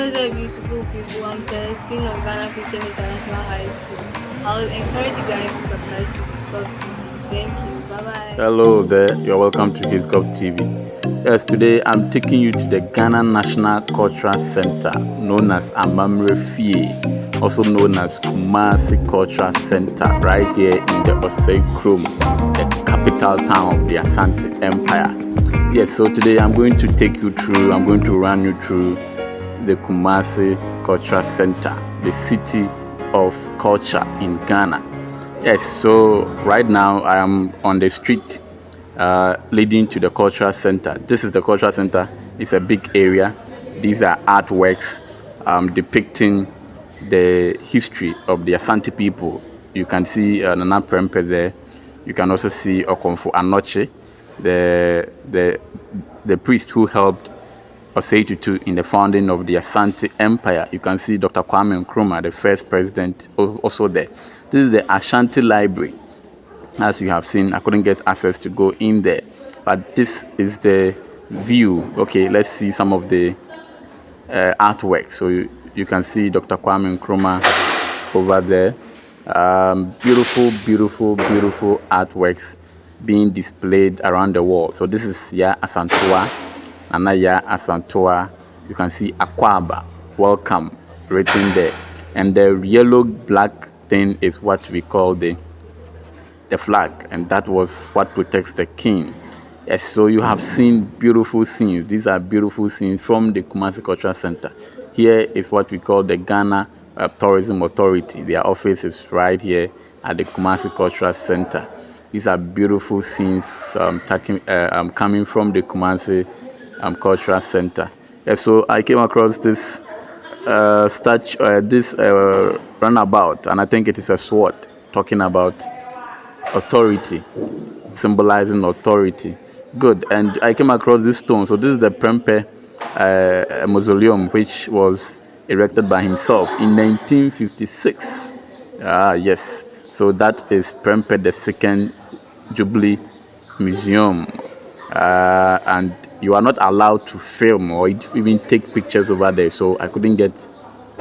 Hello there, beautiful people. I'm Celestine of Ghana Christian International High School. I would encourage you guys to subscribe to Discover TV. Thank you. Bye bye. Hello there, you're welcome to Gov TV. Yes, today I'm taking you to the Ghana National Cultural Center, known as Amamre Fie, also known as Kumasi Cultural Center, right here in the Oseikrom, the capital town of the Asante Empire. Yes, so today I'm going to run you through the Kumasi Cultural Center, the city of culture in Ghana. Yes, so right now I am on the street leading to the cultural center. This is the cultural center. It's a big area. These are artworks depicting the history of the Asante people. You can see Nana Prempe there. You can also see Okomfo Anoche, the priest who helped Oseikrom in the founding of the Asante Empire. You can see Dr. Kwame Nkrumah, the first president, also there. This is the Ashanti library. As you have seen, I couldn't get access to go in there, but this is the view. Okay, let's see some of the artwork. So you can see Dr. Kwame Nkrumah over there. Beautiful artworks being displayed around the wall. So this is Asantoa, Nana Asantoa. You can see Akwaba, welcome, written there. And the yellow black thing is what we call the flag, and that was what protects the king. Yes, so you have seen beautiful scenes. These are beautiful scenes from the Kumasi Cultural Center. Here is what we call the Ghana Tourism Authority. Their office is right here at the Kumasi Cultural Center. These are beautiful scenes coming from the Kumasi Cultural Center. Yes, so I came across this statue, this runabout, and I think it is a sword talking about authority, symbolizing authority. Good. And I came across this stone. So this is the Prempe Mausoleum, which was erected by himself in 1956. Yes. So that is Prempe the Second Jubilee Museum. And you are not allowed to film or even take pictures over there. So I couldn't get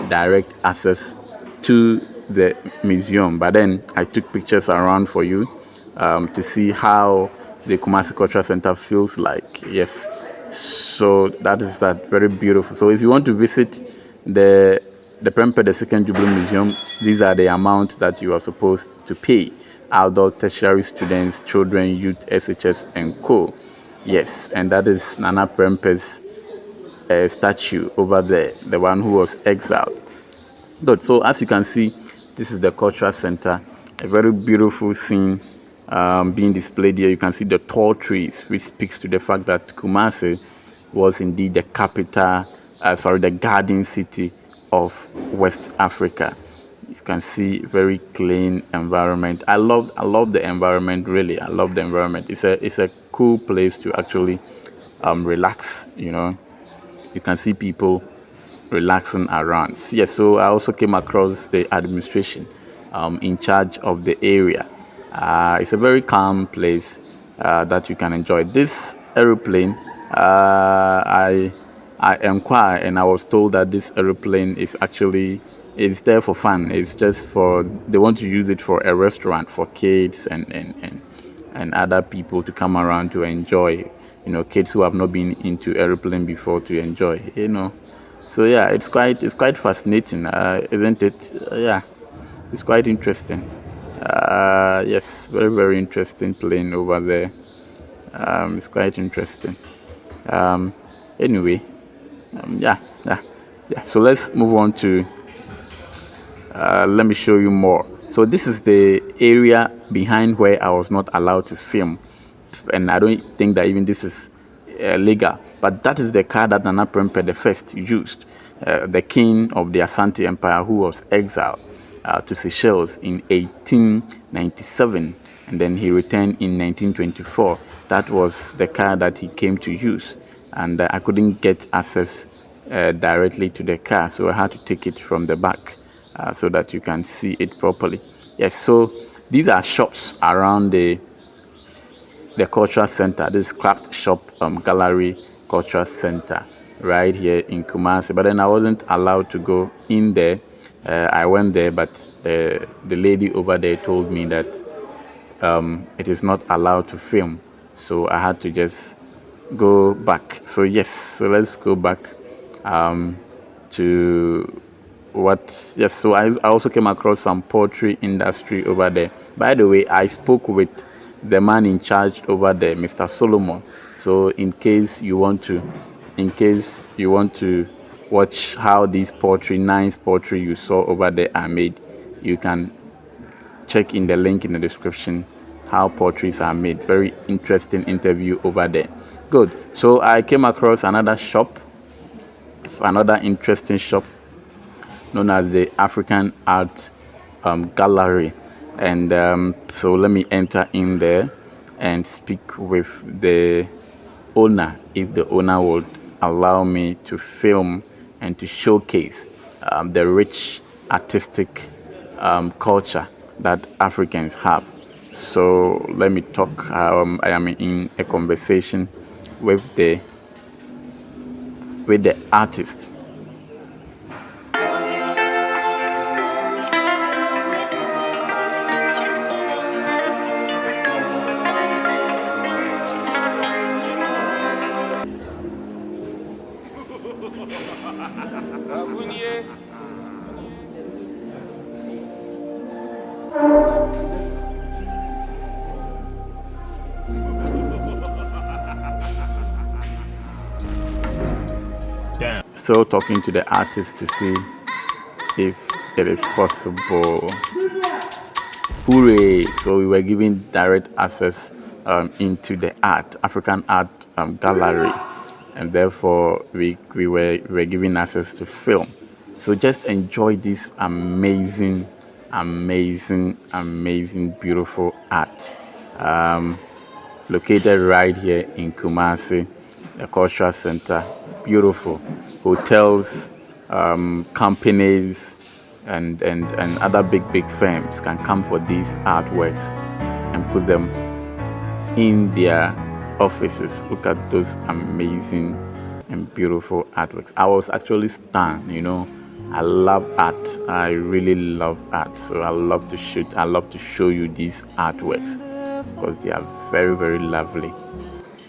direct access to the museum, but then I took pictures around for you to see how the Kumasi Cultural Center feels like. Yes, so that is that, very beautiful. So if you want to visit the Prempe the Second Jubilee Museum, these are the amount that you are supposed to pay. Adult, tertiary students, children, youth, SHS, and co. Yes, and that is Nana Prempe's statue over there, the one who was exiled. Good. So as you can see, this is the cultural center. A very beautiful scene being displayed here. You can see the tall trees, which speaks to the fact that Kumasi was indeed the capital, the garden city of West Africa. You can see very clean environment. I love the environment, really. I love the environment. It's a cool place to actually relax. You know, you can see people relaxing around. Yes, so I also came across the administration in charge of the area. It's a very calm place that you can enjoy. This aeroplane, I inquired and I was told that this aeroplane is actually, it's there for fun. It's just they want to use it for a restaurant for kids and other people to come around to enjoy. You know, kids who have not been into aeroplane before to enjoy. You know. So yeah, it's quite fascinating, isn't it? Yeah, it's quite interesting. Yes, very interesting plane over there. It's quite interesting. Anyway, yeah. So let's move on to. Let me show you more. So this is the area behind where I was not allowed to film, and I don't think that even this is legal. But that is the car that Nana Prempe the First used, the king of the Asante Empire, who was exiled to Seychelles in 1897, and then he returned in 1924. That was the car that he came to use, and I couldn't get access directly to the car, so I had to take it from the back so that you can see it properly. Yes, so these are shops around the cultural center. This craft shop gallery cultural center. right here in Kumasi. But then I wasn't allowed to go in there. I went there, but the lady over there told me that it is not allowed to film. So I had to just go back. So yes, so let's go back to yes. So I also came across some poultry industry over there. By the way, I spoke with the man in charge over there, Mr. Solomon. So in case you want to watch how these nice poultry you saw over there are made, you can check in the link in the description how portraits are made. Very interesting interview over there. Good. So I came across another interesting shop known as the African Art Gallery. And so let me enter in there and speak with the owner, if the owner would allow me to film and to showcase the rich artistic culture that Africans have. So let me talk. I am in a conversation with the artist. Still talking to the artist to see if it is possible. Hooray! So we were given direct access into the African art gallery, and therefore we were given access to film. So just enjoy this amazing, beautiful art. Located right here in Kumasi, the Cultural Center. Beautiful hotels, companies, and other big firms can come for these artworks and put them in their offices. Look at those amazing and beautiful artworks. I was actually stunned, I love art. I really love art. So I love to show you these artworks because they are very lovely.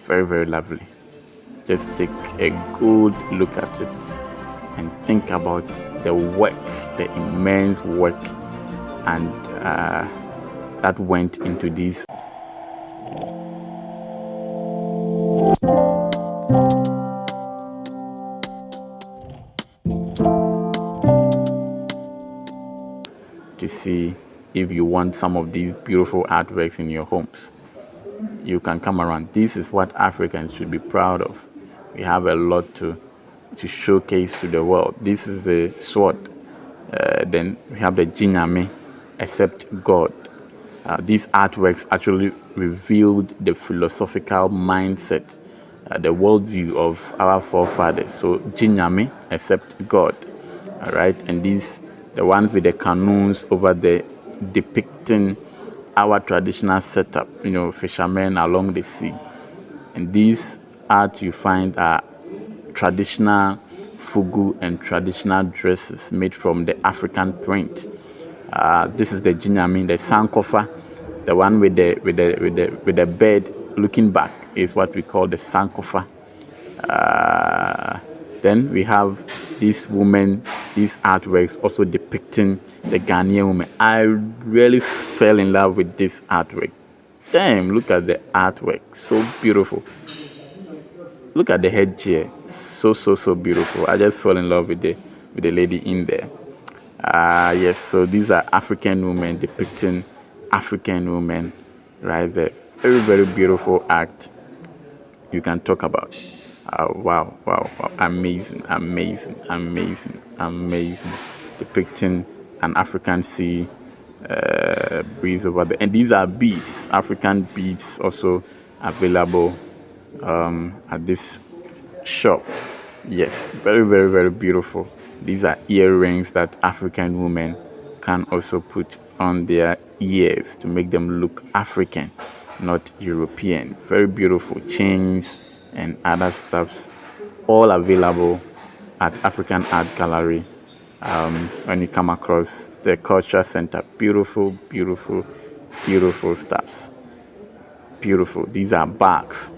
Very lovely. Just take a good look at it and think about the work, the immense work, and that went into these. To see if you want some of these beautiful artworks in your homes, you can come around. This is what Africans should be proud of. We have a lot to showcase to the world. This is the sword. Then we have the Jinyame, except God. These artworks actually revealed the philosophical mindset, the worldview of our forefathers. So Jinyame, except God. All right, and the ones with the canoes over there depicting our traditional setup, fishermen along the sea. And these art you find are traditional fugu and traditional dresses made from the African print. This is the Jinyami, the Sankofa, the one with the bird looking back is what we call the Sankofa. Then we have these artworks also depicting the Ghanaian woman. I really fell in love with this artwork. Damn, look at the artwork, so beautiful. Look at the headgear, so beautiful. I just fell in love with the lady in there. Yes, so these are African women depicting African women right there. Very beautiful act you can talk about. Wow, amazing, depicting an African sea breeze over there. And these are beads, African beads also available at this shop. Yes, very beautiful. These are earrings that African women can also put on their ears to make them look African, not European. Very beautiful chains and other stuffs all available at African Art Gallery. When you come across the Cultural Center, beautiful, beautiful, beautiful stuff. Beautiful. These are bags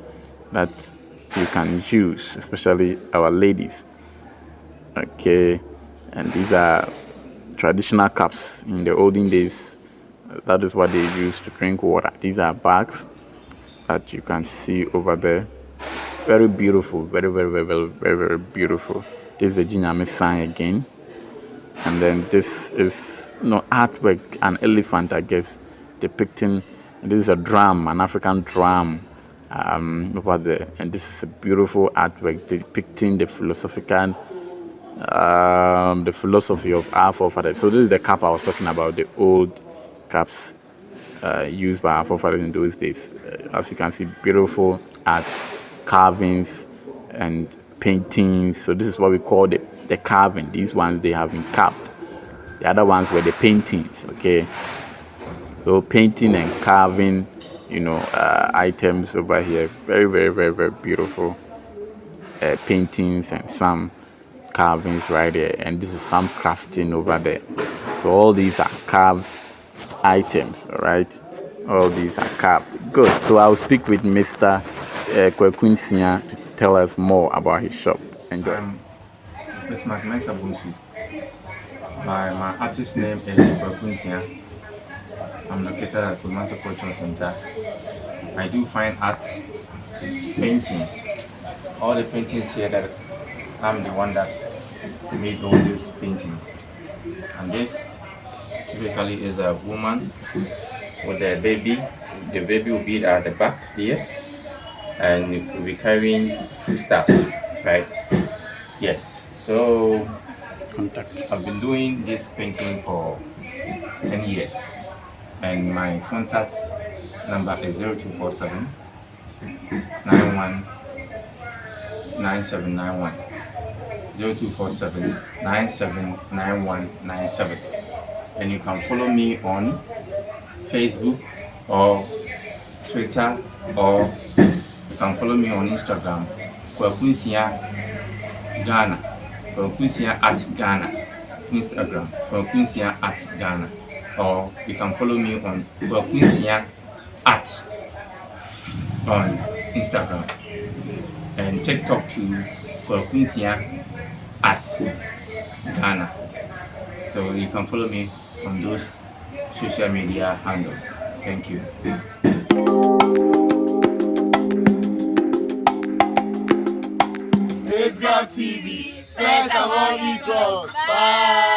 that you can use, especially our ladies. Okay, and these are traditional cups in the olden days. That is what they used to drink water. These are bags that you can see over there. Very beautiful, very, very, very, very, very, very beautiful. This is the Jinyame sign again. And then this is artwork, an elephant, I guess, depicting. And this is a drum, an African drum, over there. And this is a beautiful artwork depicting the philosophy of our forefathers. So this is the cap I was talking about, the old caps used by our forefathers in those days. As you can see, beautiful art, carvings, and paintings. So this is what we call the carving. These ones, they have been carved. The other ones were the paintings. Okay, so painting and carving, items over here. Very, very, very, very beautiful paintings and some carvings right there. And this is some crafting over there. So all these are carved items. All right, all these are carved. Good. So I'll speak with Mr. Kwakunsia to tell us more about his shop. Enjoy. Miss Magmesa Bunsu. My artist name is Kwakunsia. I'm located at Kumasi Cultural Center. I do fine art, paintings. All the paintings here that I'm the one that made all these paintings. And this typically is a woman with a baby. The baby will be at the back here, and we'll be carrying foodstuffs, right? Yes. So I've been doing this painting for 10 years, and my contact number is 0247 91 9791. 0247 979197. And you can follow me on Facebook or Twitter, or you can follow me on Instagram, Kwakunsia Ghana, Kwakunsia at Ghana, Instagram, Kwakunsia at Ghana, or you can follow me on Kwakunsia at on Instagram, and TikTok to Kwakunsia at Ghana. So you can follow me on those social media handles. Thank you. Praise God TV. First among equals. Bye.